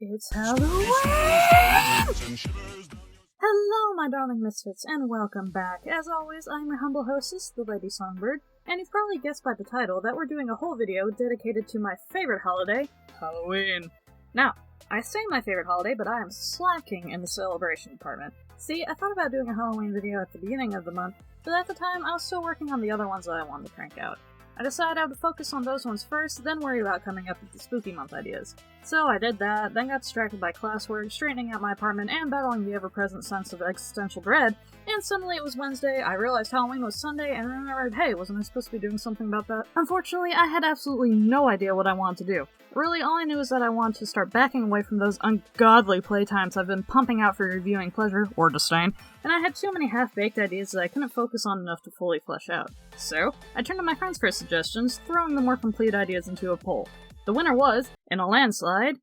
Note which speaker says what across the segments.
Speaker 1: It's Halloween! Hello, my darling misfits, and welcome back. As always, I'm your humble hostess, the Lady Songbird, and you've probably guessed by the title that we're doing a whole video dedicated to my favorite holiday, Halloween. Now, I say my favorite holiday, but I am slacking in the celebration department. See, I thought about doing a Halloween video at the beginning of the month, but at the time I was still working on the other ones that I wanted to crank out. I decided I would focus on those ones first, then worry about coming up with the spooky month ideas. So I did that, then got distracted by classwork, straightening out my apartment, and battling the ever-present sense of existential dread, and suddenly it was Wednesday, I realized Halloween was Sunday, and remembered, hey, wasn't I supposed to be doing something about that? Unfortunately, I had absolutely no idea what I wanted to do. Really, all I knew is that I wanted to start backing away from those ungodly playtimes I've been pumping out for your viewing pleasure, or disdain, and I had too many half-baked ideas that I couldn't focus on enough to fully flesh out. So, I turned to my friends for suggestions, throwing the more complete ideas into a poll. The winner was, in a landslide,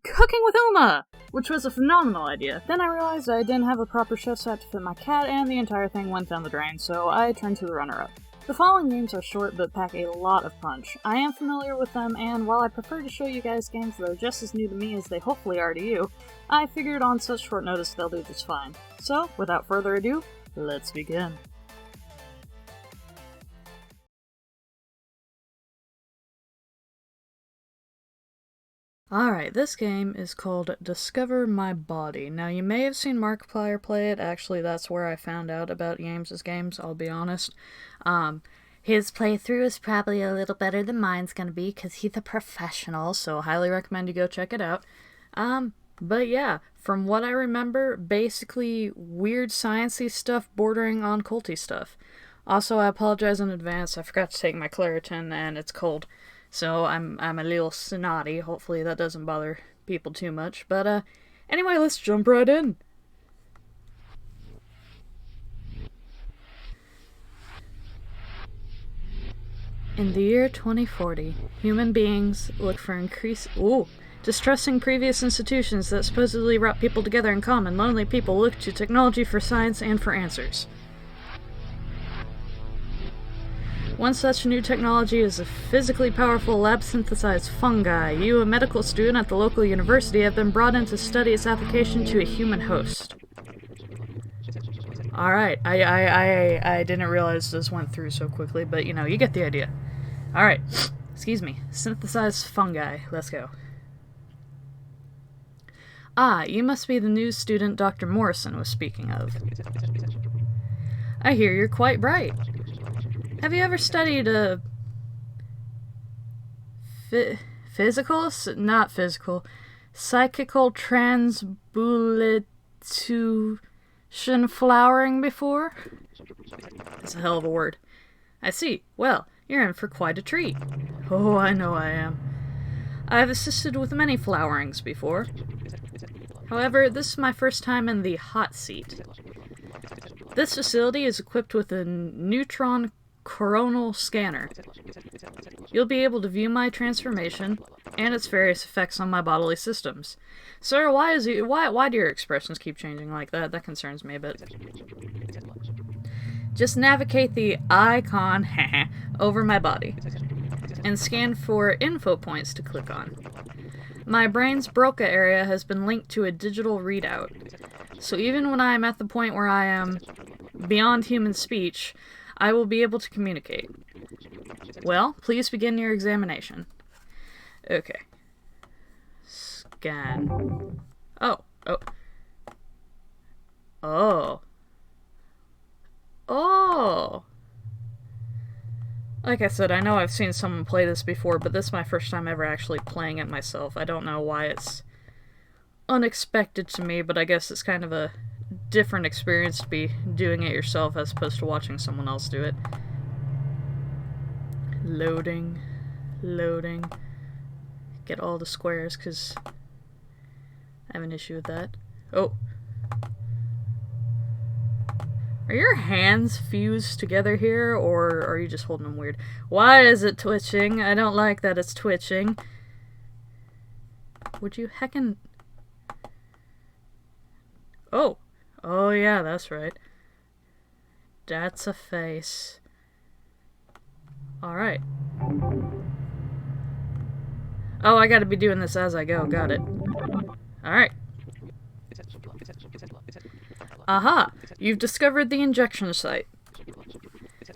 Speaker 1: cooking with Uma! Which was a phenomenal idea. Then I realized I didn't have a proper chef's hat to fit my cat, and the entire thing went down the drain, so I turned to the runner-up. The following games are short but pack a lot of punch. I am familiar with them, and while I prefer to show you guys games that are just as new to me as they hopefully are to you, I figured on such short notice they'll do just fine. So, without further ado, let's begin. Alright, this game is called Discover My Body. Now, you may have seen Markiplier play it. Actually, that's where I found out about Yames' games, I'll be honest. His playthrough is probably a little better than mine's gonna be, because he's a professional, so highly recommend you go check it out. But yeah, from what I remember, basically weird sciencey stuff bordering on culty stuff. Also, I apologize in advance, I forgot to take my Claritin, and it's cold. So I'm a little snotty. Hopefully that doesn't bother people too much. But anyway, let's jump right in. In the year 2040, human beings look for distrusting previous institutions that supposedly brought people together in common. Lonely people look to technology for science and for answers. One such new technology is a physically powerful lab-synthesized fungi. You, a medical student at the local university, have been brought in to study its application to a human host. Alright, I didn't realize this went through so quickly, but you know, you get the idea. Alright, excuse me. Synthesized fungi. Let's go. Ah, you must be the new student Dr. Morrison was speaking of. I hear you're quite bright. Have you ever studied psychical transbullation flowering before? It's a hell of a word. I see. Well, you're in for quite a treat. Oh, I know I am. I've assisted with many flowerings before. However, this is my first time in the hot seat. This facility is equipped with a neutron coronal scanner. You'll be able to view my transformation and its various effects on my bodily systems. Sir, why do your expressions keep changing like that? That concerns me a bit. Just navigate the icon over my body and scan for info points to click on. My brain's Broca area has been linked to a digital readout, so even when I am at the point where I am beyond human speech, I will be able to communicate. Well, please begin your examination. Okay. Scan. Oh. Like I said, I know I've seen someone play this before, but this is my first time ever actually playing it myself. I don't know why it's unexpected to me, but I guess it's kind of a different experience to be doing it yourself as opposed to watching someone else do it. Loading. Get all the squares, because I have an issue with that. Oh. Are your hands fused together here, or are you just holding them weird? Why is it twitching? I don't like that it's twitching. Would you heckin'... Oh. Oh yeah, that's right. That's a face. Alright. Oh, I gotta be doing this as I go. Got it. Alright. Aha! You've discovered the injection site.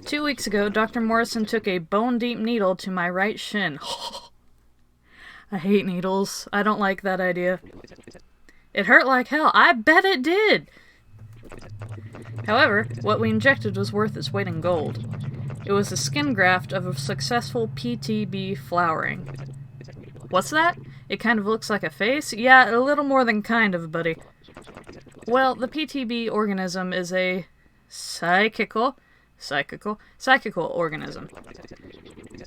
Speaker 1: 2 weeks ago, Dr. Morrison took a bone-deep needle to my right shin. I hate needles. I don't like that idea. It hurt like hell. I bet it did! However, what we injected was worth its weight in gold. It was a skin graft of a successful PTB flowering. What's that? It kind of looks like a face? Yeah, a little more than kind of, buddy. Well, the PTB organism is a psychical organism.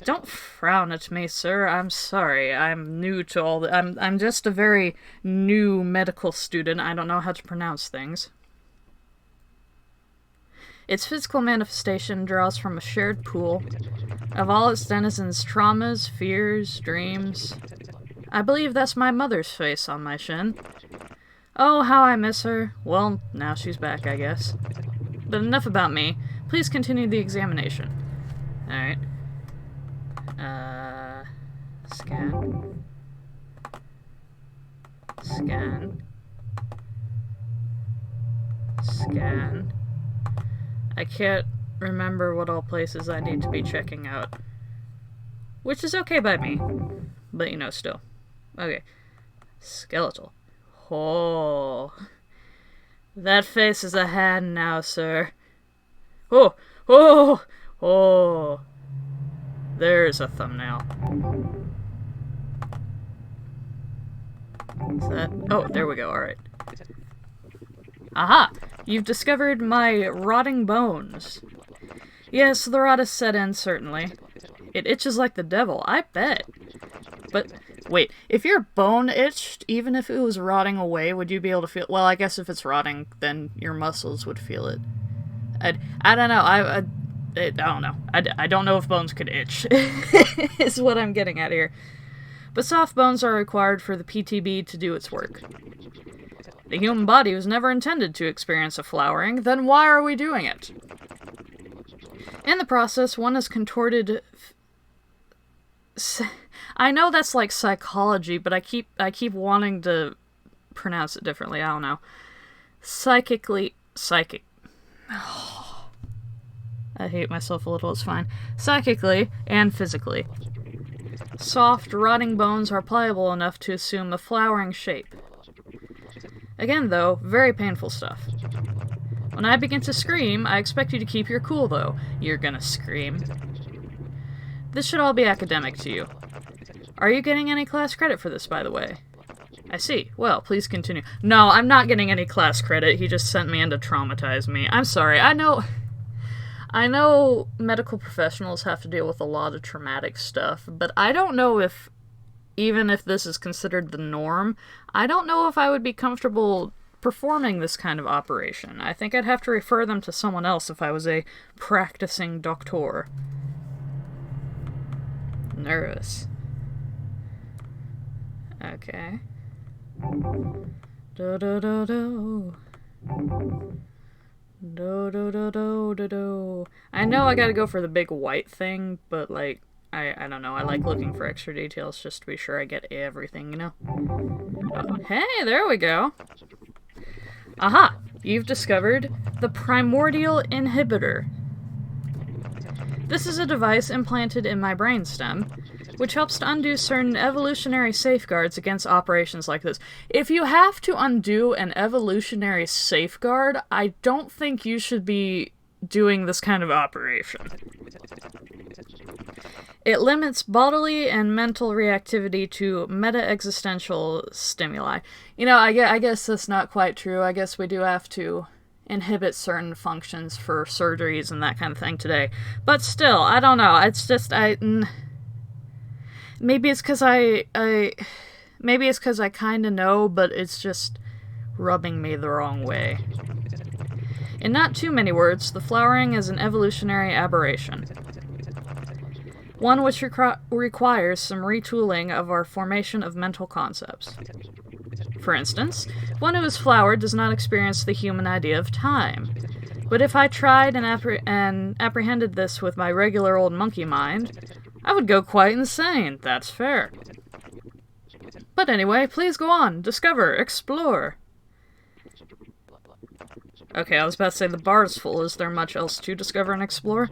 Speaker 1: Don't frown at me, sir. I'm sorry. I'm new to all the... I'm just a very new medical student. I don't know how to pronounce things. Its physical manifestation draws from a shared pool of all its denizens' traumas, fears, dreams. I believe that's my mother's face on my shin. Oh, how I miss her. Well, now she's back, I guess. But enough about me. Please continue the examination. Alright. Scan. Scan. Scan. I can't remember what all places I need to be checking out. Which is okay by me. But, you know, still. Okay. Skeletal. Oh. That face is a hand now, sir. Oh! Oh! Oh! There's a thumbnail. Is that... Oh, there we go, alright. Aha! You've discovered my rotting bones. Yes, the rot is set in, certainly. It itches like the devil, I bet. But, wait, if your bone itched, even if it was rotting away, would you be able to feel... Well, I guess if it's rotting, then your muscles would feel it. I don't know, I don't know. I don't know if bones could itch, is what I'm getting at here. But soft bones are required for the PTB to do its work. The human body was never intended to experience a flowering, then why are we doing it? In the process, one is contorted... I know that's like psychology, but I keep wanting to pronounce it differently, I don't know. Psychic... I hate myself a little, it's fine. Psychically and physically. Soft, rotting bones are pliable enough to assume a flowering shape. Again, though, very painful stuff. When I begin to scream, I expect you to keep your cool, though. You're gonna scream. This should all be academic to you. Are you getting any class credit for this, by the way? I see. Well, please continue. No, I'm not getting any class credit. He just sent me in to traumatize me. I'm sorry. I know medical professionals have to deal with a lot of traumatic stuff, but I don't know if, even if this is considered the norm, I don't know if I would be comfortable performing this kind of operation. I think I'd have to refer them to someone else if I was a practicing doctor. Nervous. Okay. Do-do-do-do. Do-do-do-do-do-do. I know I gotta go for the big white thing, but, like, I don't know. I like looking for extra details just to be sure I get everything, you know? Oh, hey, there we go. Aha! You've discovered the primordial inhibitor. This is a device implanted in my brainstem, which helps to undo certain evolutionary safeguards against operations like this. If you have to undo an evolutionary safeguard, I don't think you should be doing this kind of operation. It limits bodily and mental reactivity to meta-existential stimuli. You know, I guess that's not quite true. I guess we do have to inhibit certain functions for surgeries and that kind of thing today. But still, I don't know. It's just, maybe it's because I kind of know, but it's just rubbing me the wrong way. In not too many words, the flowering is an evolutionary aberration. One which requires some retooling of our formation of mental concepts. For instance, one who is flowered does not experience the human idea of time. But if I tried and apprehended this with my regular old monkey mind, I would go quite insane, that's fair. But anyway, please go on. Discover. Explore. Okay, I was about to say the bar's full. Is there much else to discover and explore?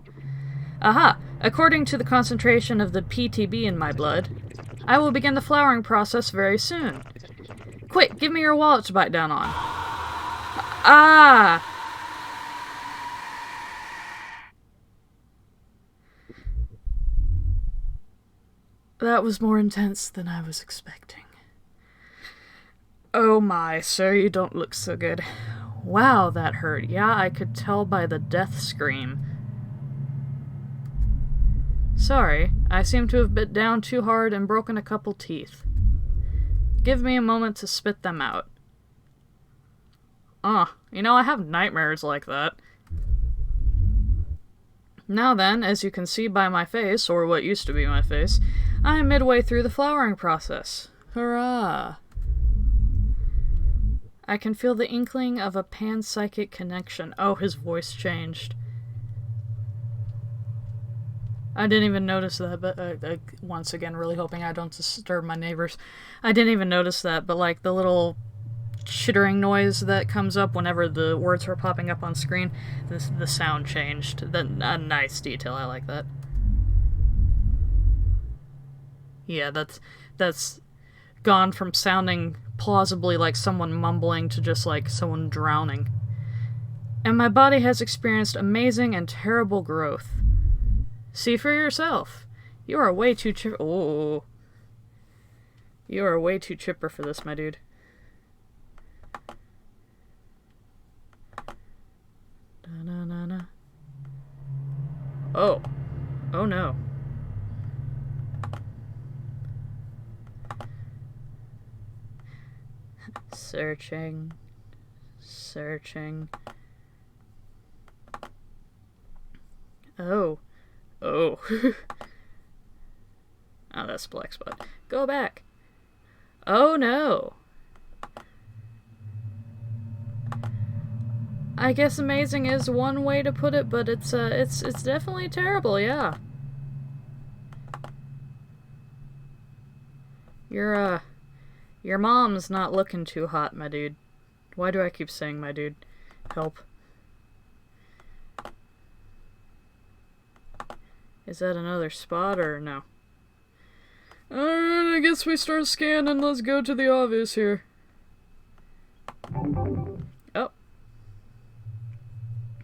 Speaker 1: Aha! According to the concentration of the PTB in my blood, I will begin the flowering process very soon. Quick, give me your wallet to bite down on. Ah! That was more intense than I was expecting. Oh my, sir, you don't look so good. Wow, that hurt. Yeah, I could tell by the death scream. Sorry, I seem to have bit down too hard and broken a couple teeth. Give me a moment to spit them out. You know, I have nightmares like that. Now then, as you can see by my face, or what used to be my face, I am midway through the flowering process. Hurrah! I can feel the inkling of a panpsychic connection. Oh, his voice changed. I didn't even notice that, but once again, really hoping I don't disturb my neighbors. I didn't even notice that, but like the little chittering noise that comes up whenever the words are popping up on screen, the sound changed. A nice detail, I like that. Yeah, that's gone from sounding plausibly like someone mumbling to just like someone drowning. And my body has experienced amazing and terrible growth. See for yourself. You are way too chipper. Oh. You are way too chipper for this, my dude. Da-na-na-na. Oh. Oh no. Searching. Searching. Oh. Oh. Oh, that's a black spot. Go back. Oh no. I guess amazing is one way to put it, but it's definitely terrible, yeah. Your mom's not looking too hot, my dude. Why do I keep saying my dude? Help. Is that another spot or no? Alright, I guess we start scanning. Let's go to the obvious here. Oh.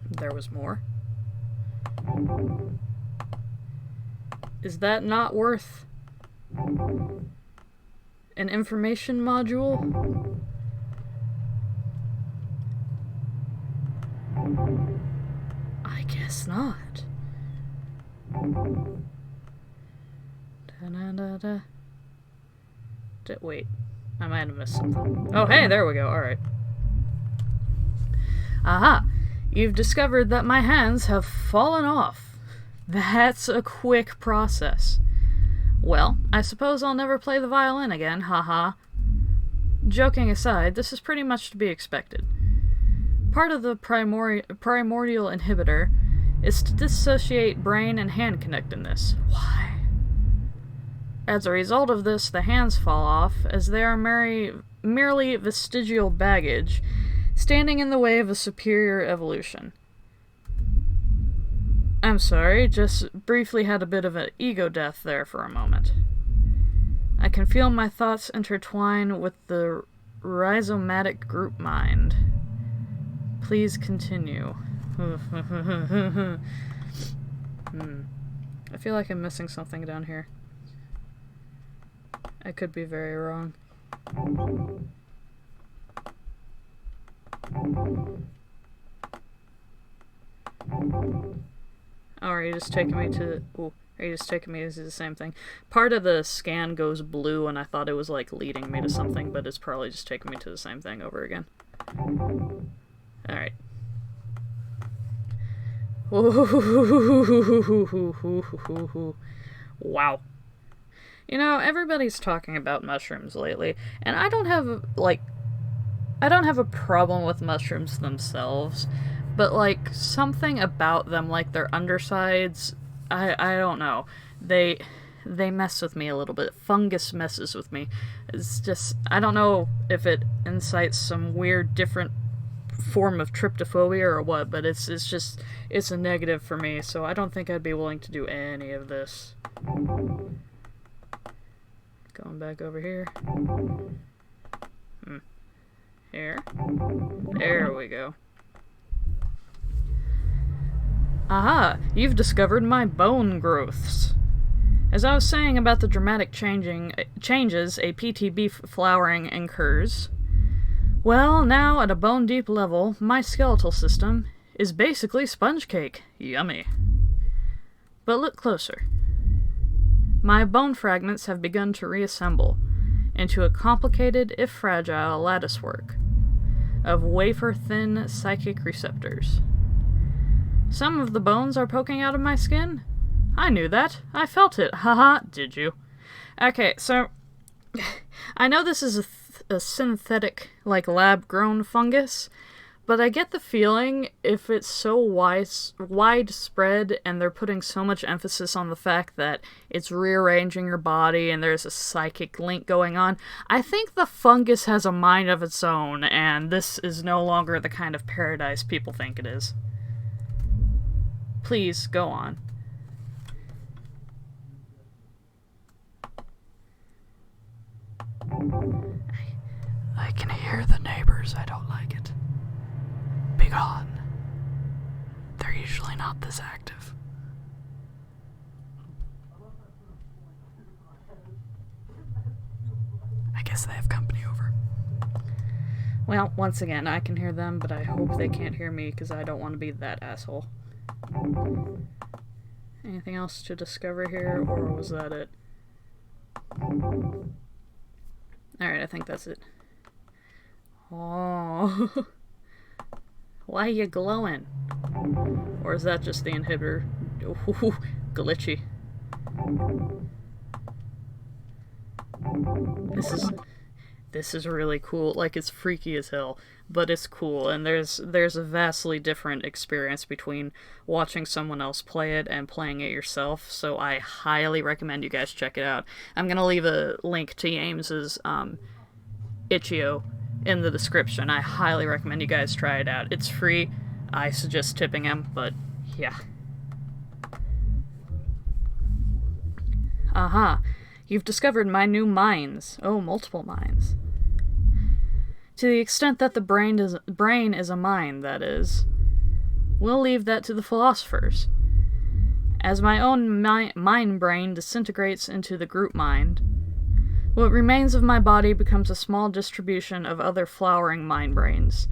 Speaker 1: There was more. Is that not worth an information module? I guess not. Da-da-da-da. Wait, I might have missed something. Oh, hey, there we go. Alright. Aha! You've discovered that my hands have fallen off. That's a quick process. Well, I suppose I'll never play the violin again, haha. Joking aside, this is pretty much to be expected. Part of the primordial inhibitor is to dissociate brain and hand connectedness. Why? As a result of this, the hands fall off, as they are merely vestigial baggage, standing in the way of a superior evolution. I'm sorry, just briefly had a bit of an ego death there for a moment. I can feel my thoughts intertwine with the rhizomatic group mind. Please continue. I feel like I'm missing something down here. I could be very wrong. Oh, are you just taking me to... Ooh, are you just taking me to the same thing? Part of the scan goes blue and I thought it was like leading me to something, but it's probably just taking me to the same thing over again. Alright. Wow. You know, everybody's talking about mushrooms lately, and I don't have a problem with mushrooms themselves, but like something about them, like their undersides, I don't know. they mess with me a little bit. Fungus messes with me. It's just, I don't know if it incites some weird different form of tryptophobia or what, but it's a negative for me, so I don't think I'd be willing to do any of this. Going back over here. Here. There we go. Aha! You've discovered my bone growths. As I was saying about the dramatic changes a PTB flowering incurs, well, now at a bone-deep level, my skeletal system is basically sponge cake. Yummy. But look closer. My bone fragments have begun to reassemble into a complicated, if fragile, latticework of wafer-thin psychic receptors. Some of the bones are poking out of my skin. I knew that. I felt it. Haha, did you? Okay, so I know this is a synthetic, like, lab-grown fungus, but I get the feeling if it's so widespread and they're putting so much emphasis on the fact that it's rearranging your body and there's a psychic link going on, I think the fungus has a mind of its own, and this is no longer the kind of paradise people think it is. Please, go on. I can hear the neighbors. I don't like it. Be gone. They're usually not this active. I guess they have company over. Well, once again, I can hear them, but I hope they can't hear me because I don't want to be that asshole. Anything else to discover here, or was that it? Alright, I think that's it. Oh. Why are you glowing? Or is that just the inhibitor? Ooh, glitchy. This is really cool. Like, it's freaky as hell, but it's cool, and there's a vastly different experience between watching someone else play it and playing it yourself, so I highly recommend you guys check it out. I'm gonna leave a link to Yames's itch.io in the description. I highly recommend you guys try it out. It's free. I suggest tipping him, but yeah. Aha. You've discovered my new minds. Oh, multiple minds. To the extent that the brain is a mind, that is. We'll leave that to the philosophers. As my own mind brain disintegrates into the group mind, what remains of my body becomes a small distribution of other flowering mind brains.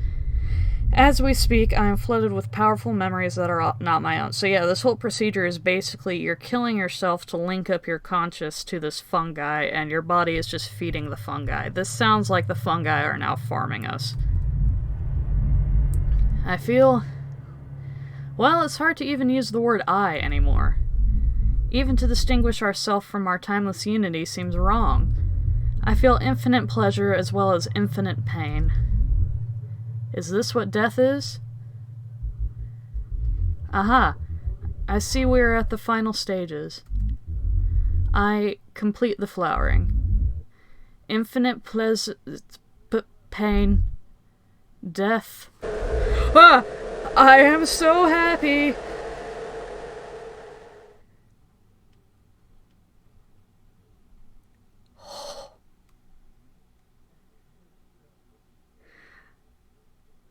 Speaker 1: As we speak, I am flooded with powerful memories that are not my own. So yeah, this whole procedure is basically you're killing yourself to link up your conscious to this fungi, and your body is just feeding the fungi. This sounds like the fungi are now farming us. I feel... well, it's hard to even use the word I anymore. Even to distinguish ourself from our timeless unity seems wrong. I feel infinite pleasure as well as infinite pain. Is this what death is? Aha! I see we are at the final stages. I complete the flowering. Infinite pain. Death. Ah! I am so happy!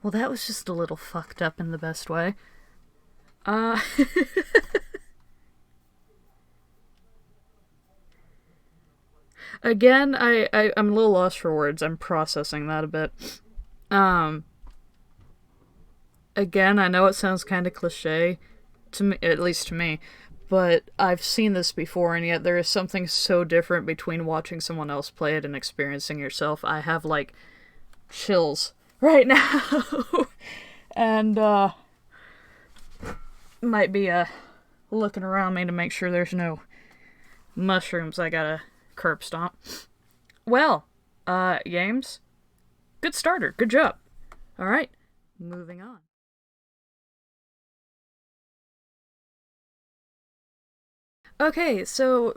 Speaker 1: Well, that was just a little fucked up in the best way. Again, I'm a little lost for words. I'm processing that a bit. Again, I know it sounds kind of cliche, to me, at least to me, but I've seen this before, and yet there is something so different between watching someone else play it and experiencing yourself. I have, like, chills right now. And, might be, looking around me to make sure there's no mushrooms I gotta curb stomp. Well, Yames, good starter. Good job. Alright, moving on. Okay, so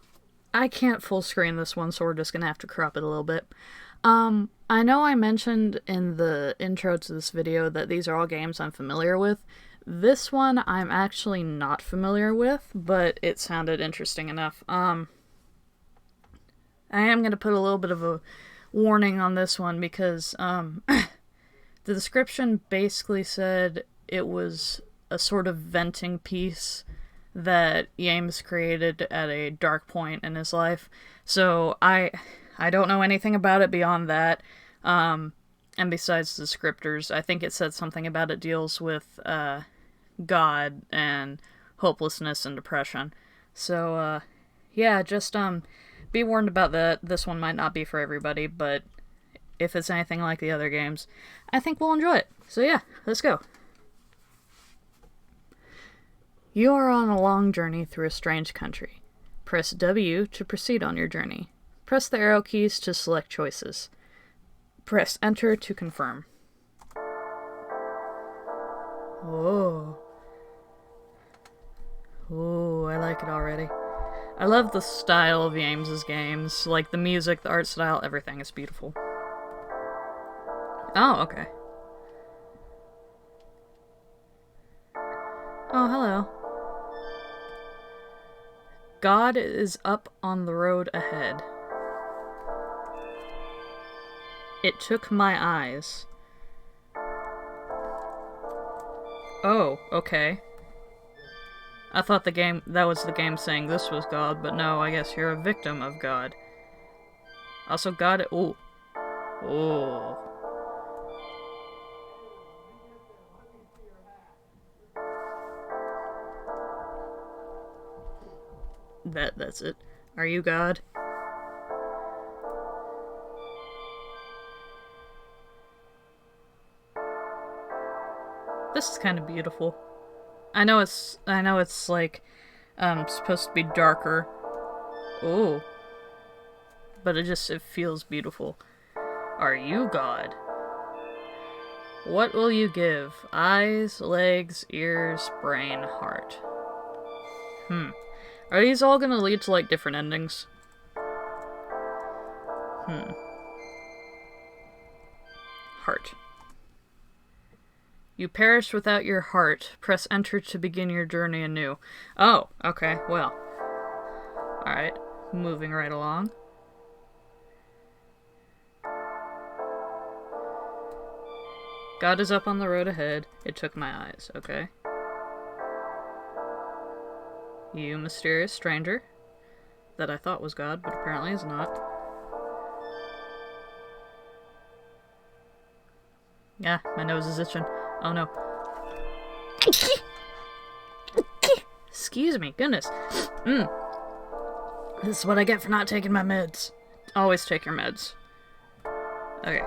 Speaker 1: I can't full screen this one, so we're just gonna have to crop it a little bit. I know I mentioned in the intro to this video that these are all games I'm familiar with. This one I'm actually not familiar with, but it sounded interesting enough. I am gonna put a little bit of a warning on this one because, the description basically said it was a sort of venting piece that Yames created at a dark point in his life. So I don't know anything about it beyond that. And besides the descriptors, I think it said something about it deals with God and hopelessness and depression. So yeah, just be warned about that. This one might not be for everybody, but if it's anything like the other games, I think we'll enjoy it. So yeah, let's go. You are on a long journey through a strange country. Press W to proceed on your journey. Press the arrow keys to select choices. Press Enter to confirm. Oh. Oh, I like it already. I love the style of Yames' games. Like, the music, the art style, everything is beautiful. Oh, okay. Oh, hello. God is up on the road ahead. It took my eyes. Oh, okay. I thought that was the game saying this was God, but no, I guess you're a victim of God. Also, God, ooh. Oh. That's it. Are you God? This is kind of beautiful. I know it's like supposed to be darker. Oh. But it feels beautiful. Are you God? What will you give? Eyes, legs, ears, brain, heart. Are these all gonna lead to, like, different endings? Heart. You perish without your heart. Press Enter to begin your journey anew. Oh, okay, well. Alright, moving right along. God is up on the road ahead. It took my eyes, okay. You mysterious stranger. That I thought was God, but apparently is not. Yeah, my nose is itching. Oh no. Excuse me, goodness. This is what I get for not taking my meds. Always take your meds. Okay.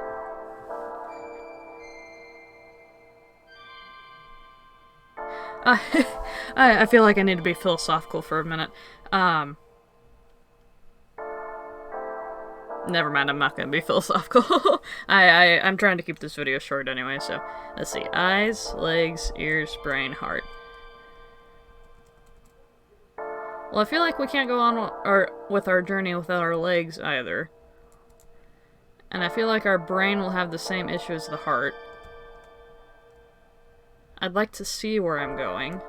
Speaker 1: I feel like I need to be philosophical for a minute. Never mind, I'm not gonna be philosophical. I'm trying to keep this video short anyway, so let's see. Eyes, legs, ears, brain, heart. Well, I feel like we can't go on with our journey without our legs either. And I feel like our brain will have the same issue as the heart. I'd like to see where I'm going.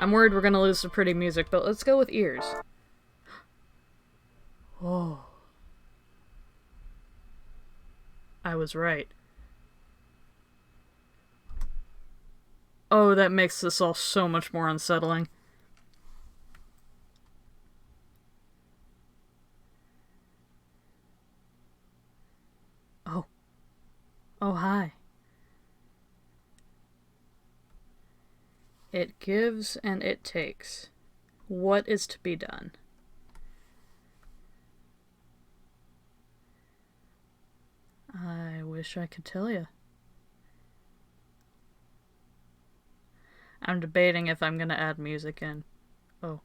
Speaker 1: I'm worried we're gonna lose the pretty music, but let's go with ears. Oh. I was right. Oh, that makes this all so much more unsettling. Oh. Oh, hi. It gives and it takes. What is to be done? I wish I could tell you. I'm debating if I'm gonna add music in. Oh.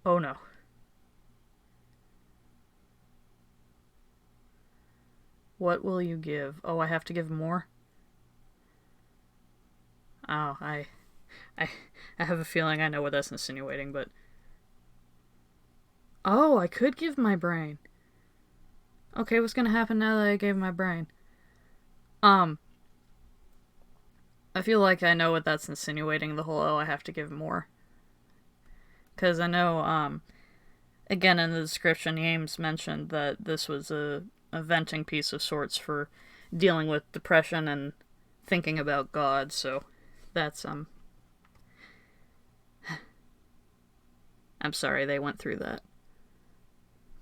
Speaker 1: Oh no. What will you give? Oh, I have to give more? Oh, I have a feeling I know what that's insinuating, but... Oh, I could give my brain. Okay, what's gonna happen now that I gave my brain? I feel like I know what that's insinuating, the whole, oh, I have to give more. Because I know, again, in the description, Yames mentioned that this was a venting piece of sorts for dealing with depression and thinking about God, so that's, I'm sorry they went through that.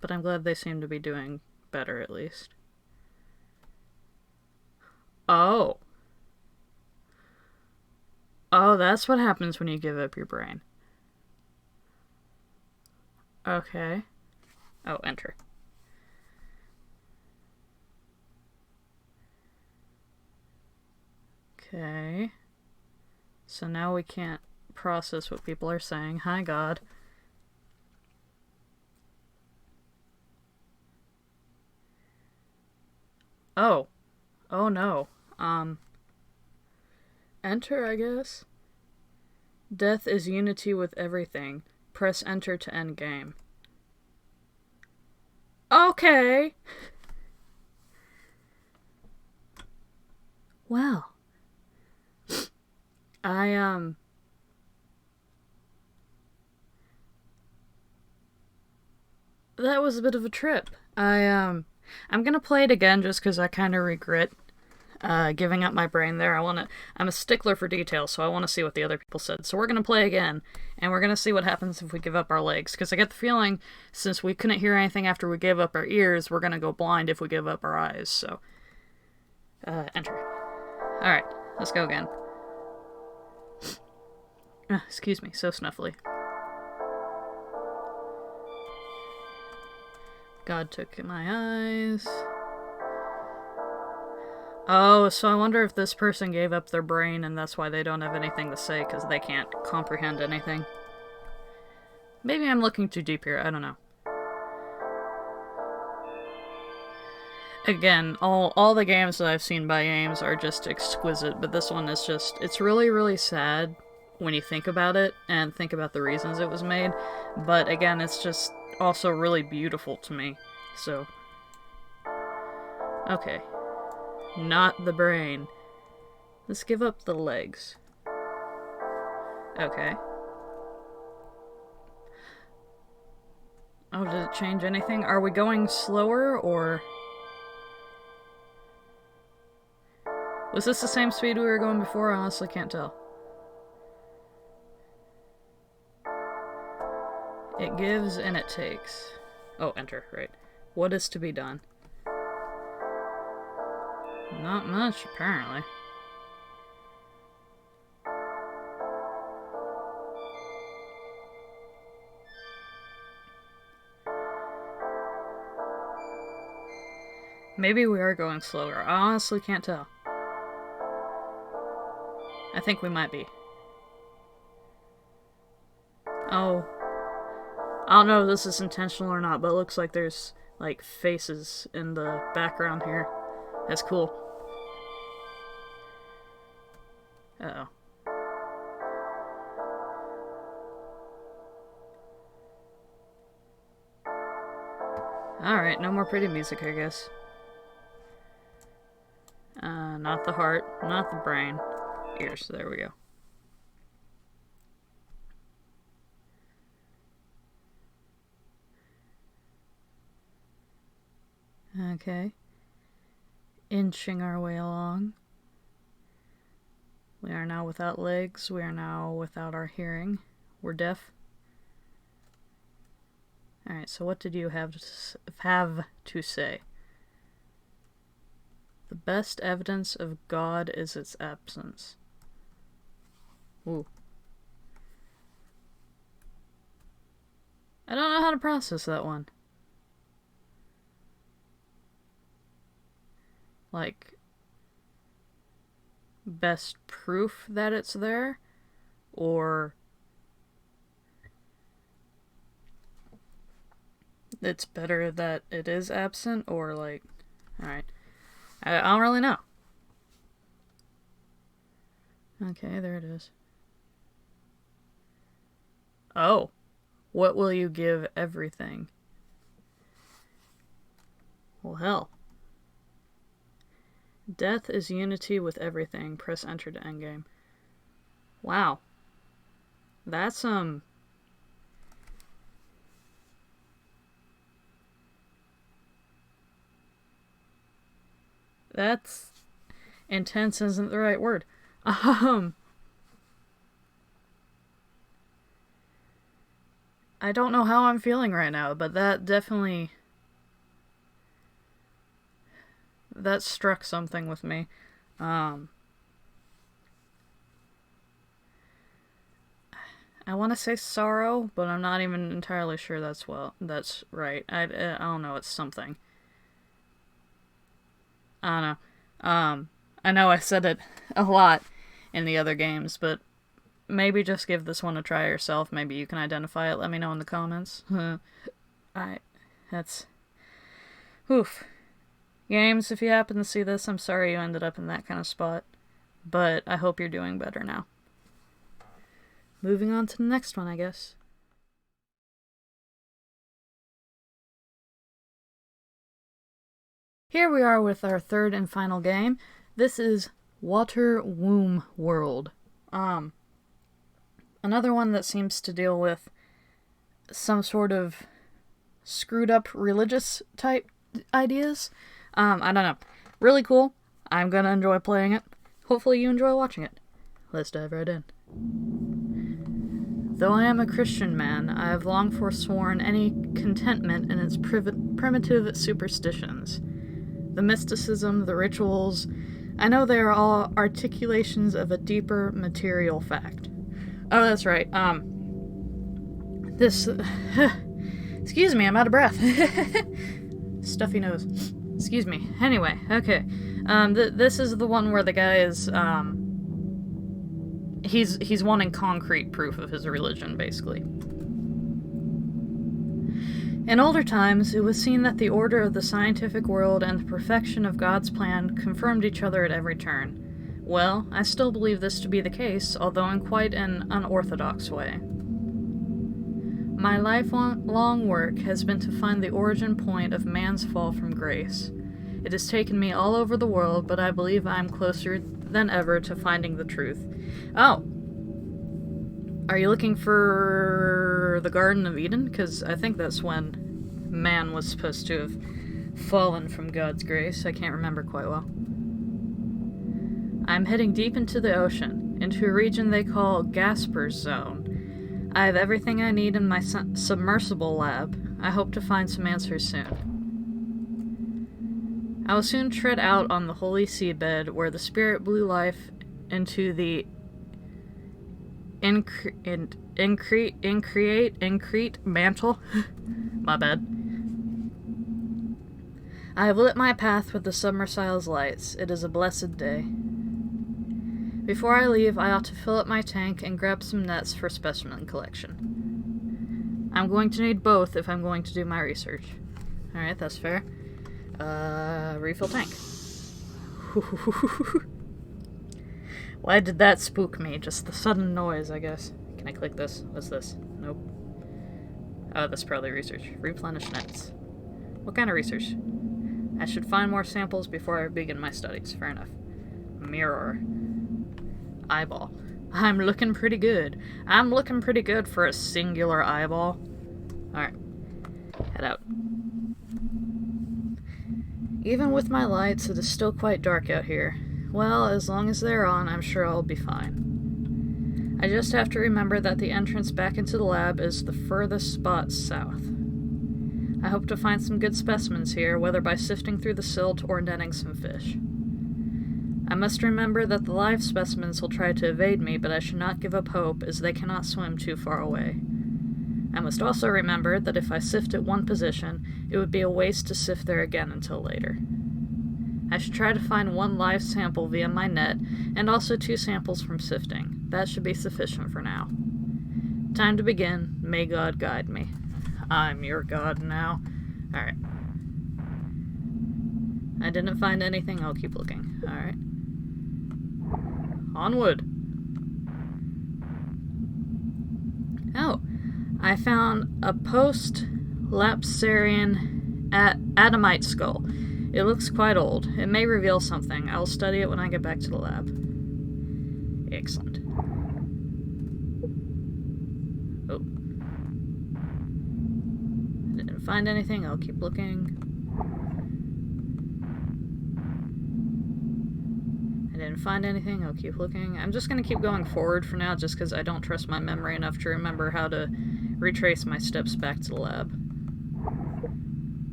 Speaker 1: But I'm glad they seem to be doing better, at least. Oh. Oh, that's what happens when you give up your brain. Okay. Oh, enter. Okay. So now we can't process what people are saying. Hi, God. Oh. Oh, no. Enter, I guess? Death is unity with everything. Press enter to end game. Okay! Wow. That was a bit of a trip. I'm gonna play it again just because I kind of regret giving up my brain there. I'm a stickler for detail, so I want to see what the other people said. So we're gonna play again, and we're gonna see what happens if we give up our legs. Because I get the feeling, since we couldn't hear anything after we gave up our ears, we're gonna go blind if we give up our eyes. So, enter. All right, let's go again. Excuse me, so snuffly. God took my eyes. Oh, so I wonder if this person gave up their brain and that's why they don't have anything to say, because they can't comprehend anything. Maybe I'm looking too deep here, I don't know. Again, all the games that I've seen by Yames are just exquisite, but this one is just, it's really, really sad when you think about it, and think about the reasons it was made, but again, it's just also really beautiful to me, so... Okay. Not the brain. Let's give up the legs. Okay. Oh, did it change anything? Are we going slower, or... Was this the same speed we were going before? I honestly can't tell. It gives and it takes. Oh, enter, right. What is to be done? Not much, apparently. Maybe we are going slower. I honestly can't tell. I think we might be. Oh. I don't know if this is intentional or not, but it looks like there's, like, faces in the background here. That's cool. Uh-oh. Alright, no more pretty music, I guess. Not the heart, not the brain. Ears, there we go. Okay. Inching our way along. We are now without legs. We are now without our hearing. We're deaf. Alright, so what did you have to say? The best evidence of God is its absence. Ooh. I don't know how to process that one. Like, best proof that it's there? Or it's better that it is absent? Or, like, alright. I don't really know. Okay, there it is. Oh. What will you give everything? Well, hell. Death is unity with everything. Press enter to endgame. Wow. That's, That's... intense isn't the right word. I don't know how I'm feeling right now, but that definitely... that struck something with me. I want to say sorrow, but I'm not even entirely sure that's right. I don't know, it's something. I don't know. I know I said it a lot in the other games, but maybe just give this one a try yourself. Maybe you can identify it. Let me know in the comments. That's... oof. Yames, if you happen to see this, I'm sorry you ended up in that kind of spot. But I hope you're doing better now. Moving on to the next one, I guess. Here we are with our third and final game. This is Water Womb World. Another one that seems to deal with some sort of screwed up religious type ideas. I don't know. Really cool. I'm gonna enjoy playing it. Hopefully you enjoy watching it. Let's dive right in. Though I am a Christian man, I have long forsworn any contentment in its primitive superstitions. The mysticism, the rituals, I know they are all articulations of a deeper material fact. Oh, that's right. Excuse me, I'm out of breath. Stuffy nose. Excuse me. Anyway, okay. This is the one where the guy is, he's wanting concrete proof of his religion, basically. In older times, it was seen that the order of the scientific world and the perfection of God's plan confirmed each other at every turn. Well, I still believe this to be the case, although in quite an unorthodox way. My lifelong work has been to find the origin point of man's fall from grace. It has taken me all over the world, but I believe I am closer than ever to finding the truth. Oh! Are you looking for the Garden of Eden? Because I think that's when man was supposed to have fallen from God's grace. I can't remember quite well. I'm heading deep into the ocean, into a region they call Gasper's Zone. I have everything I need in my submersible lab. I hope to find some answers soon. I will soon tread out on the holy seabed where the spirit blew life into the increte mantle. My bad. I have lit my path with the submersile's lights. It is a blessed day. Before I leave, I ought to fill up my tank and grab some nets for specimen collection. I'm going to need both if I'm going to do my research. Alright, that's fair. Refill tank. Why did that spook me? Just the sudden noise, I guess. Can I click this? What's this? Nope. Oh, that's probably research. Replenish nets. What kind of research? I should find more samples before I begin my studies. Fair enough. Mirror. Eyeball. I'm looking pretty good. I'm looking pretty good for a singular eyeball. Alright. Head out. Even with my lights, it is still quite dark out here. Well, as long as they're on, I'm sure I'll be fine. I just have to remember that the entrance back into the lab is the furthest spot south. I hope to find some good specimens here, whether by sifting through the silt or netting some fish. I must remember that the live specimens will try to evade me, but I should not give up hope, as they cannot swim too far away. I must also remember that if I sift at one position, it would be a waste to sift there again until later. I should try to find one live sample via my net, and also 2 samples from sifting. That should be sufficient for now. Time to begin. May God guide me. I'm your God now. Alright. I didn't find anything, I'll keep looking. Alright. Onward! Oh, I found a post-Lapsarian Adamite skull. It looks quite old. It may reveal something. I'll study it when I get back to the lab. Excellent. Oh. I didn't find anything. I'll keep looking. I didn't find anything. I'll keep looking. I'm just going to keep going forward for now just because I don't trust my memory enough to remember how to retrace my steps back to the lab.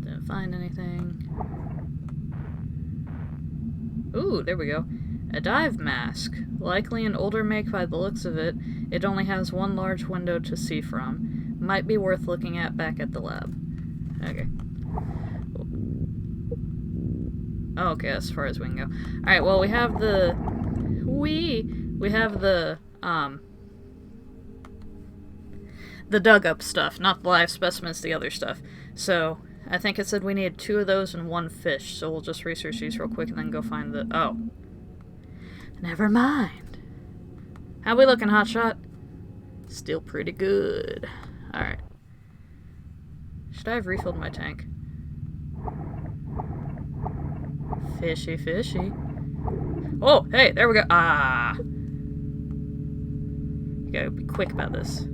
Speaker 1: Didn't find anything. Ooh, there we go. A dive mask. Likely an older make by the looks of it. It only has one large window to see from. Might be worth looking at back at the lab. Okay. Oh, okay, as far as we can go. Alright, well, we have the... We have the dug-up stuff, not the live specimens, the other stuff. So, I think it said we needed 2 of those and 1 fish, so we'll just research these real quick and then go find the... Oh. Never mind. How we looking, Hotshot? Still pretty good. Alright. Should I have refilled my tank? Fishy, fishy. Oh, hey, there we go. Ah. You gotta be quick about this.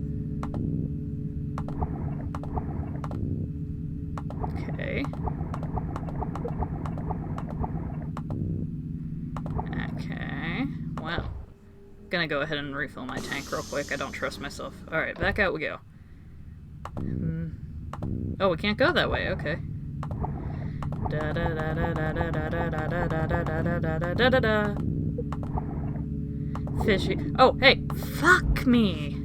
Speaker 1: Okay. Okay. Well. Gonna go ahead and refill my tank real quick. I don't trust myself. Alright, back out we go. Oh, we can't go that way. Okay. Da da da da da da da da da da da da da da da da. Fishy. Oh, hey! Fuck me!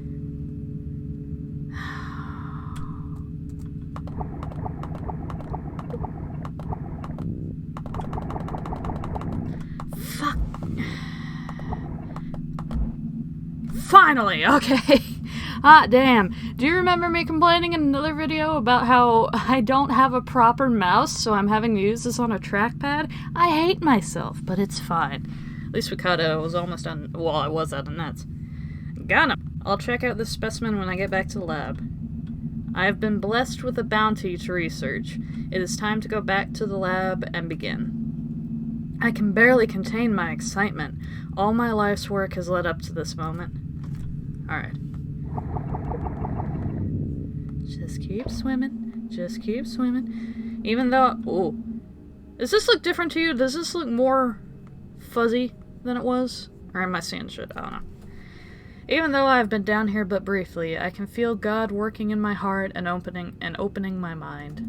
Speaker 1: Fuck. Finally! Okay. Ah, damn. Do you remember me complaining in another video about how I don't have a proper mouse, so I'm having to use this on a trackpad? I hate myself, but it's fine. At least we was almost done. Well, I was out of nuts. Got him. I'll check out this specimen when I get back to the lab. I have been blessed with a bounty to research. It is time to go back to the lab and begin. I can barely contain my excitement. All my life's work has led up to this moment. Alright. Just keep swimming. Just keep swimming. Even though... Ooh. Does this look different to you? Does this look more fuzzy than it was? Or am I seeing shit? I don't know. Even though I've been down here but briefly, I can feel God working in my heart and opening my mind.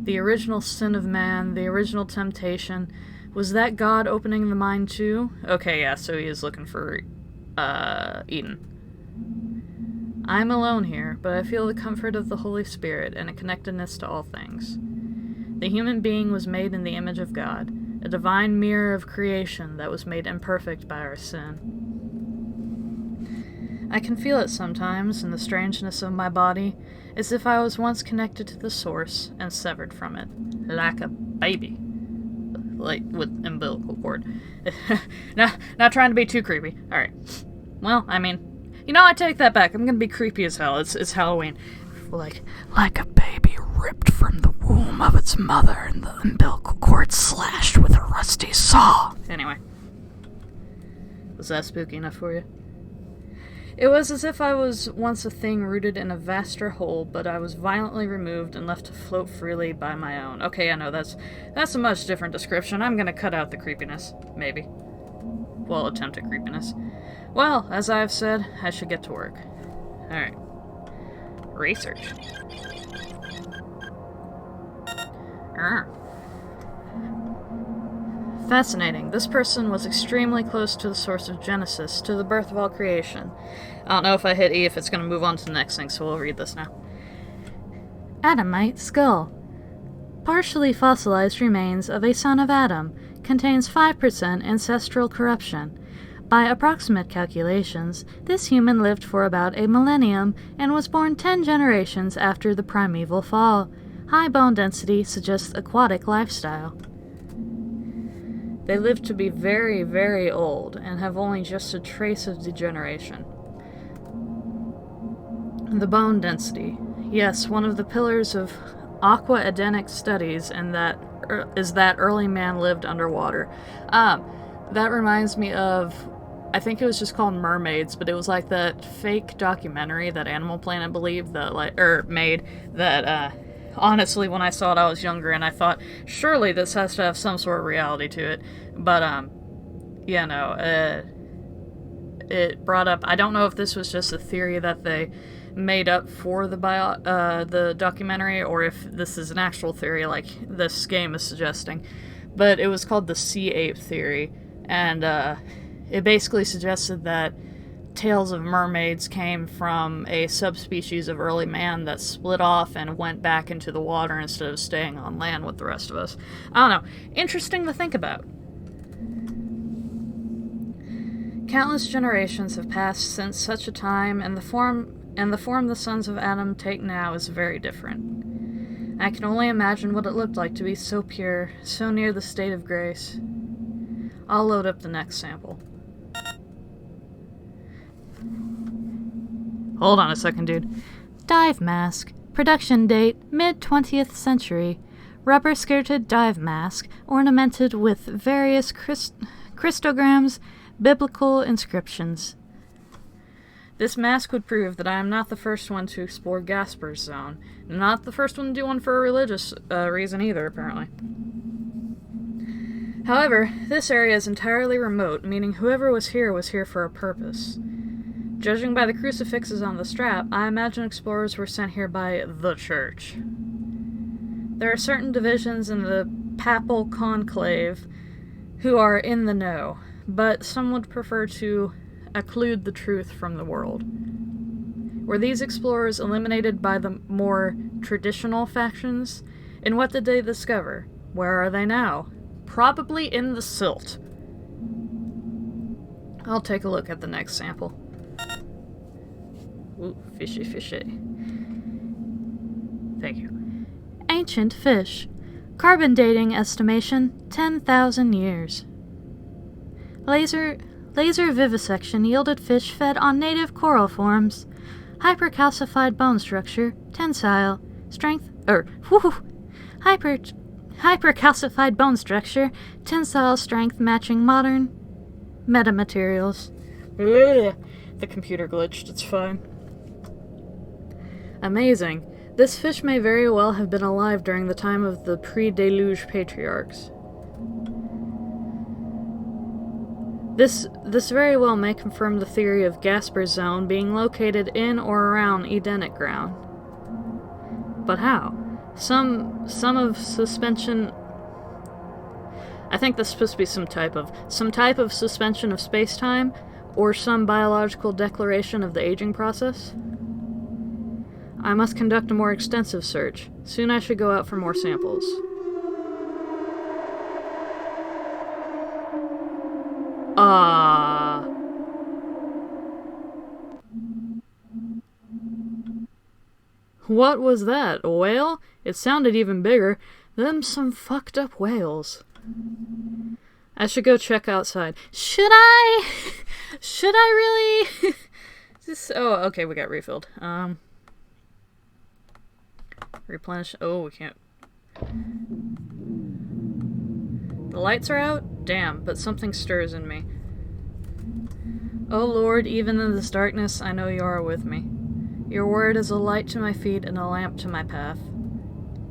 Speaker 1: The original sin of man, the original temptation, was that God opening the mind too? Okay, yeah, so he is looking for, Eden. I'm alone here, but I feel the comfort of the Holy Spirit and a connectedness to all things. The human being was made in the image of God, a divine mirror of creation that was made imperfect by our sin. I can feel it sometimes in the strangeness of my body, as if I was once connected to the source and severed from it, like a baby. Like, with umbilical cord. Not trying to be too creepy. Alright. Well, I mean... You know, I take that back. I'm gonna be creepy as hell. It's Halloween. Like a baby ripped from the womb of its mother and the umbilical cord slashed with a rusty saw. Anyway. Was that spooky enough for you? It was as if I was once a thing rooted in a vaster hole, but I was violently removed and left to float freely by my own. Okay, I know, that's a much different description. I'm gonna cut out the creepiness. Maybe. Well, attempt at creepiness. Well, as I have said, I should get to work. Alright. Research. Fascinating. This person was extremely close to the source of Genesis, to the birth of all creation. I don't know if I hit E if it's going to move on to the next thing, so we'll read this now. Adamite skull. Partially fossilized remains of a son of Adam. Contains 5% ancestral corruption. By approximate calculations, this human lived for about a millennium and was born 10 generations after the primeval fall. High bone density suggests aquatic lifestyle. They live to be very, very old and have only just a trace of degeneration. The bone density. Yes, one of the pillars of aqua-edenic studies is that early man lived underwater. That reminds me of, I think it was just called Mermaids, but it was like that fake documentary that Animal Planet made that, honestly, when I saw it I was younger and I thought, surely this has to have some sort of reality to it. But, it brought up, I don't know if this was just a theory that they made up for the documentary, or if this is an actual theory like this game is suggesting, but it was called the sea ape theory, and it basically suggested that tales of mermaids came from a subspecies of early man that split off and went back into the water instead of staying on land with the rest of us. I don't know. Interesting to think about. Countless generations have passed since such a time, and the form the sons of Adam take now is very different. I can only imagine what it looked like to be so pure, so near the state of grace. I'll load up the next sample. Hold on a second, dude. Dive mask. Production date, mid-20th century. Rubber-skirted dive mask, ornamented with various Christograms, biblical inscriptions. This mask would prove that I am not the first one to explore Gasper's Zone. Not the first one to do one for a religious reason either, apparently. However, this area is entirely remote, meaning whoever was here for a purpose. Judging by the crucifixes on the strap, I imagine explorers were sent here by the church. There are certain divisions in the papal conclave who are in the know, but some would prefer to occlude the truth from the world. Were these explorers eliminated by the more traditional factions? And what did they discover? Where are they now? Probably in the silt. I'll take a look at the next sample. Ooh, fishy, fishy. Thank you. Ancient fish. Carbon dating estimation, 10,000 years. Laser vivisection yielded fish fed on native coral forms. Hypercalcified bone structure, tensile, strength, hypercalcified bone structure, tensile strength matching modern metamaterials. Ugh. The computer glitched, it's fine. Amazing. This fish may very well have been alive during the time of the pre-deluge patriarchs. This very well may confirm the theory of Gasper's Zone being located in or around Edenic ground. But how? Some of suspension... I think this is supposed to be some type of suspension of space-time, or some biological declaration of the aging process? I must conduct a more extensive search. Soon I should go out for more samples. What was that? A whale? It sounded even bigger. Them some fucked up whales. I should go check outside. Should I? Should I really? Oh, okay, we got refilled. Replenish. Oh, we can't. The lights are out? Damn, but something stirs in me. Oh Lord, even in this darkness, I know you are with me. Your word is a light to my feet and a lamp to my path.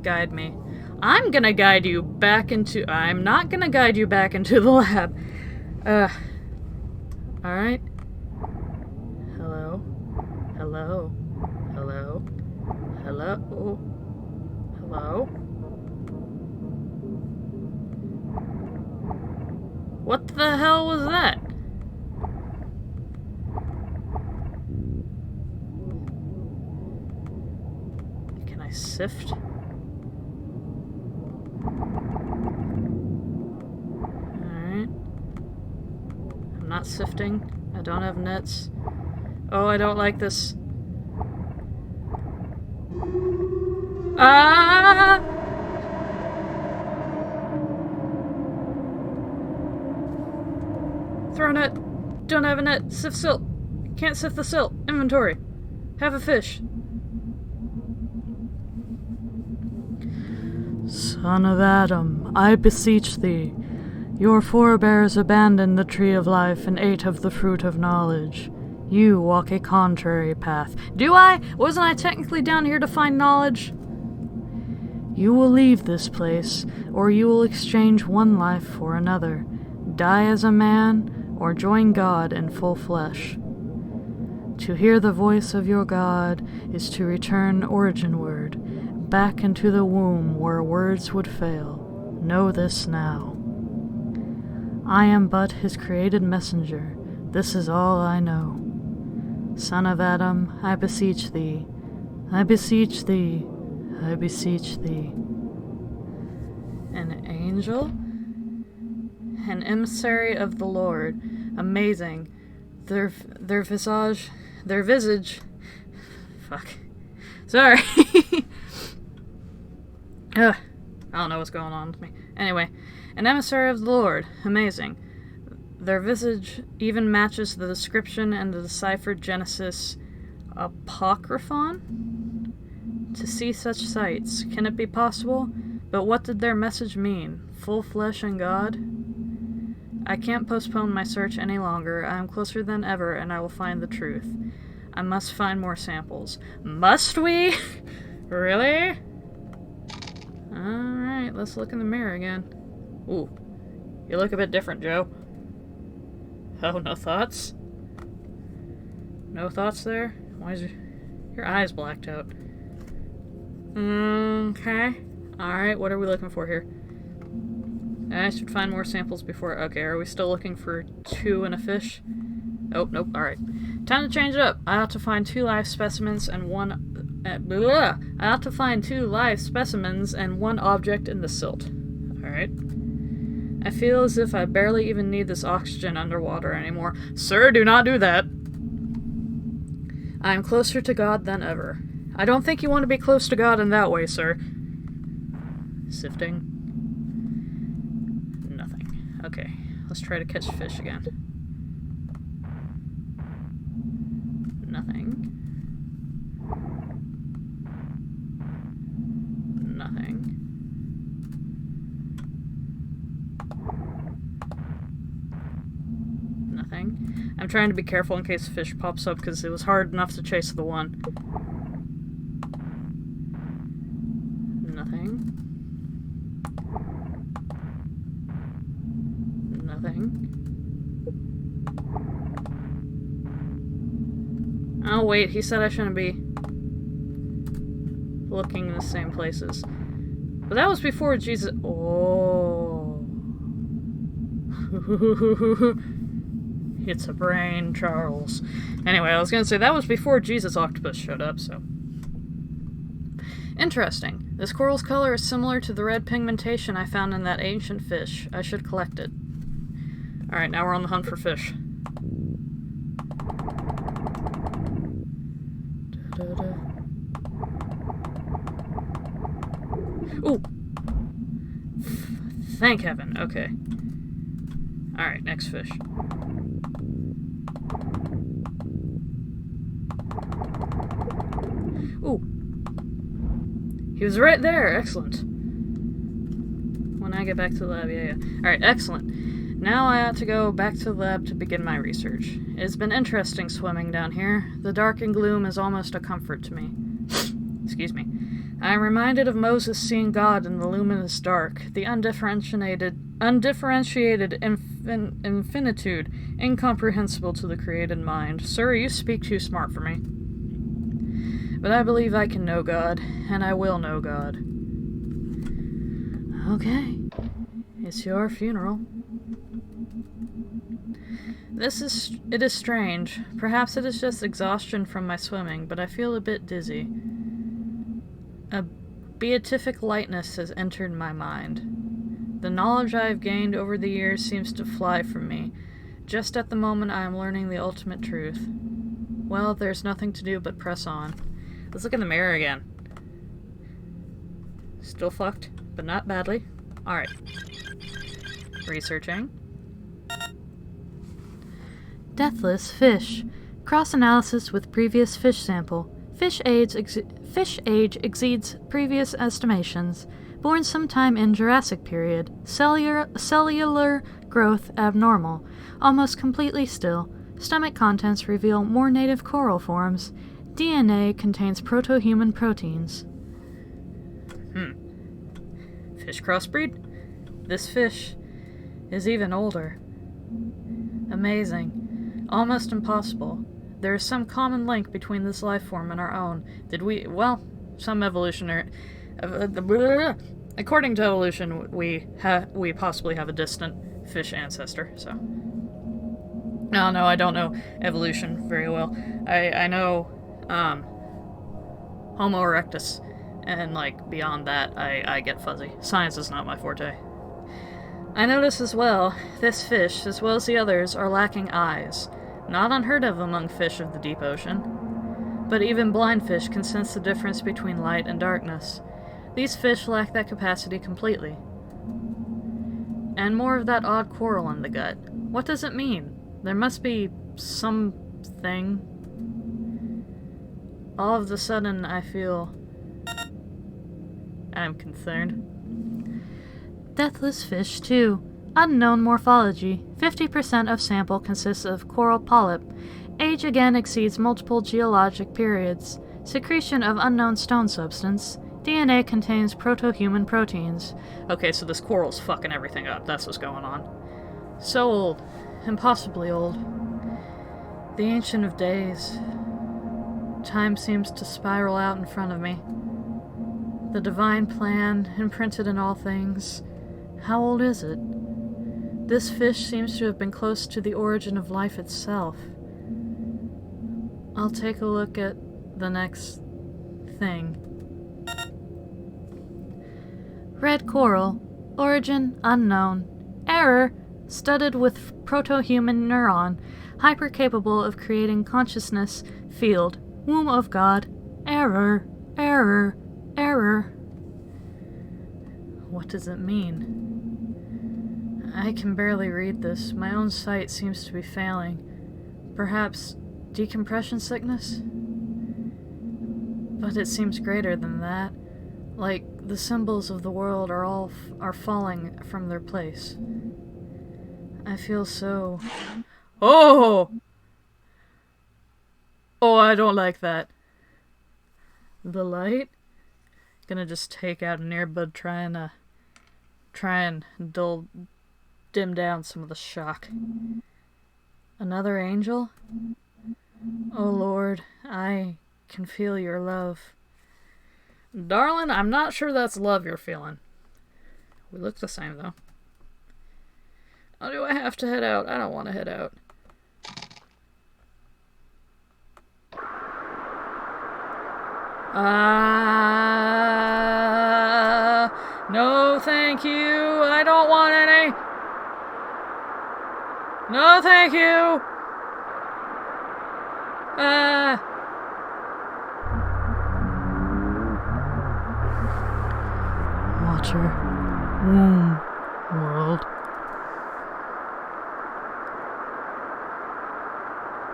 Speaker 1: Guide me. I'm not gonna guide you back into the lab. Alright. Hello? Hello? Hello? Hello? Hello? What the hell was that? Can I sift? Alright. I'm not sifting. I don't have nets. Oh, I don't like this. Ah! Throw net. Don't have a net. Sift silt. Can't sift the silt. Inventory. Have a fish. Son of Adam, I beseech thee, your forebears abandoned the tree of life and ate of the fruit of knowledge. You walk a contrary path. Do I? Wasn't I technically down here to find knowledge? You will leave this place, or you will exchange one life for another, die as a man, or join God in full flesh. To hear the voice of your God is to return originward, back into the womb where words would fail. Know this now. I am but his created messenger. This is all I know. Son of Adam, I beseech thee, I beseech thee, I beseech thee. An angel? An emissary of the Lord. Amazing. Their visage... Fuck. Sorry. Ugh. I don't know what's going on with me. Anyway, an emissary of the Lord. Amazing. Their visage even matches the description in the deciphered Genesis Apocryphon? To see such sights, can it be possible? But what did their message mean? Full flesh and God? I can't postpone my search any longer. I am closer than ever, and I will find the truth. I must find more samples. Must we? Really? Alright, let's look in the mirror again. Ooh. You look a bit different, Joe. Oh, no thoughts? No thoughts there? Why is your eyes blacked out? Okay. Alright, what are we looking for here? I should find more samples before... Okay, are we still looking for 2 and a fish? Oh, nope, alright. Time to change it up. I ought to find 2 live specimens and 1... I ought to find 2 live specimens and 1 object in the silt. Alright. I feel as if I barely even need this oxygen underwater anymore. Sir, do not do that! I am closer to God than ever. I don't think you want to be close to God in that way, sir. Sifting. Nothing. Okay, let's try to catch fish again. Nothing. Nothing. Nothing. I'm trying to be careful in case a fish pops up because it was hard enough to chase the one. Nothing. Nothing. Oh wait, he said I shouldn't be looking in the same places. But that was before Jesus... Oh. It's a brain, Charles. Anyway, I was gonna say, that was before Jesus Octopus showed up, so... Interesting. This coral's color is similar to the red pigmentation I found in that ancient fish. I should collect it. Alright, now we're on the hunt for fish. Ooh! Thank heaven, okay. Alright, next fish. Ooh! He was right there, excellent. When I get back to the lab, yeah. Alright, excellent. Now I ought to go back to the lab to begin my research. It's been interesting swimming down here. The dark and gloom is almost a comfort to me. Excuse me. I am reminded of Moses seeing God in the luminous dark, the undifferentiated infinitude, incomprehensible to the created mind. Sir, you speak too smart for me. But I believe I can know God, and I will know God. Okay. It's your funeral. It is strange. Perhaps it is just exhaustion from my swimming, but I feel a bit dizzy. A beatific lightness has entered my mind. The knowledge I have gained over the years seems to fly from me. Just at the moment I am learning the ultimate truth. Well, there's nothing to do but press on. Let's look in the mirror again. Still fucked, but not badly. Alright. Researching. Deathless fish. Cross-analysis with previous fish sample. Fish age exceeds previous estimations. Born sometime in Jurassic period. Cellular growth abnormal. Almost completely still. Stomach contents reveal more native coral forms. DNA contains proto-human proteins. Fish crossbreed? This fish is even older. Amazing. Almost impossible. There is some common link between this life form and our own. Some evolutionary... according to evolution, we possibly have a distant fish ancestor, so... No, I don't know evolution very well. I know, Homo erectus, and, beyond that, I get fuzzy. Science is not my forte. I notice as well, this fish, as well as the others, are lacking eyes. Not unheard of among fish of the deep ocean. But even blind fish can sense the difference between light and darkness. These fish lack that capacity completely. And more of that odd coral in the gut. What does it mean? There must be something. All of a sudden, I feel... I'm concerned. Deathless fish, too. Unknown morphology. 50% of sample consists of coral polyp. Age again exceeds multiple geologic periods. Secretion of unknown stone substance. DNA contains proto-human proteins. Okay, so this coral's fucking everything up. That's what's going on. So old. Impossibly old. The Ancient of Days. Time seems to spiral out in front of me. The divine plan, imprinted in all things. How old is it? This fish seems to have been close to the origin of life itself. I'll take a look at the next thing. Red coral. Origin unknown. Error. Studded with proto-human neuron. Hyper-capable of creating consciousness. Field. Womb of God. Error. Error. Error. What does it mean? I can barely read this. My own sight seems to be failing. Perhaps decompression sickness? But it seems greater than that. Like the symbols of the world are falling from their place. I feel so... Oh! Oh, I don't like that. The light? Gonna just take out an earbud try and dim down some of the shock. Another angel? Oh Lord, I can feel your love. Darling, I'm not sure that's love you're feeling. We look the same though. Oh, do I have to head out? I don't want to head out. No thank you. I don't want any. No thank you. Watcher. Womb. World.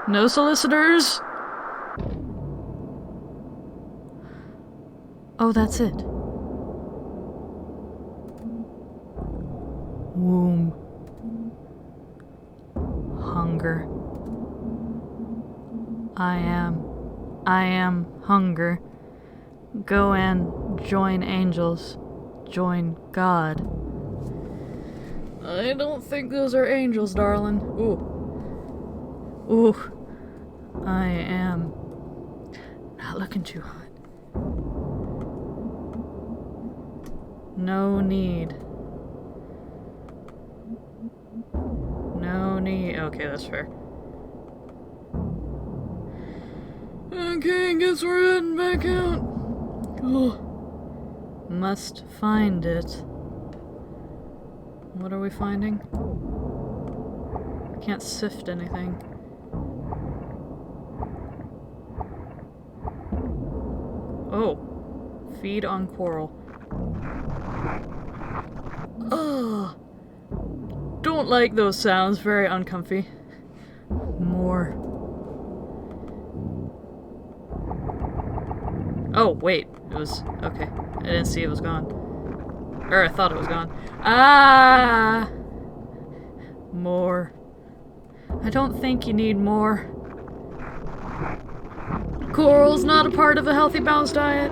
Speaker 1: No solicitors. Oh, that's it. Womb. Hunger. I am hunger. Go and join angels. Join God. I don't think those are angels, darling. Ooh. I am not looking too hot. No need. No need. Okay, that's fair. Okay, guess we're heading back out. Oh. Must find it. What are we finding? Can't sift anything. Oh. Feed on coral. Ugh. Don't like those sounds. Very uncomfy. More. Oh, wait. It was... Okay. I didn't see it was gone. Or I thought it was gone. Ah! More. I don't think you need more. Coral's not a part of a healthy, balanced diet.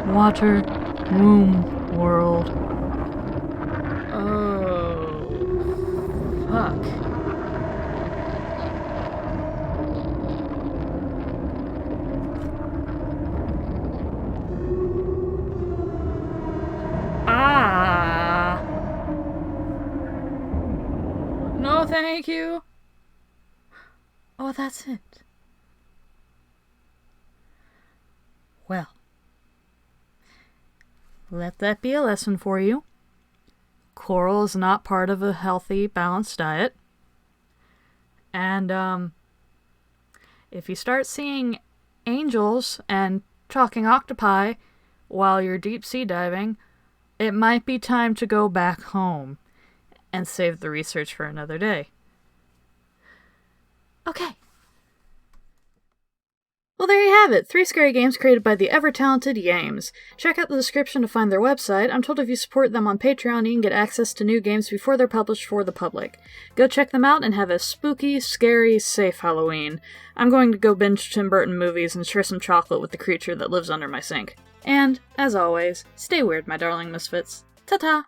Speaker 1: Water, womb, world. Oh, fuck. Ah. No, thank you. Oh, that's it. Well, let that be a lesson for you. Coral is not part of a healthy, balanced diet. And, if you start seeing angels and talking octopi while you're deep sea diving, it might be time to go back home and save the research for another day. Okay. Well, there you have it. 3 scary games created by the ever-talented Yames. Check out the description to find their website. I'm told if you support them on Patreon, you can get access to new games before they're published for the public. Go check them out and have a spooky, scary, safe Halloween. I'm going to go binge Tim Burton movies and share some chocolate with the creature that lives under my sink. And, as always, stay weird, my darling misfits. Ta-ta!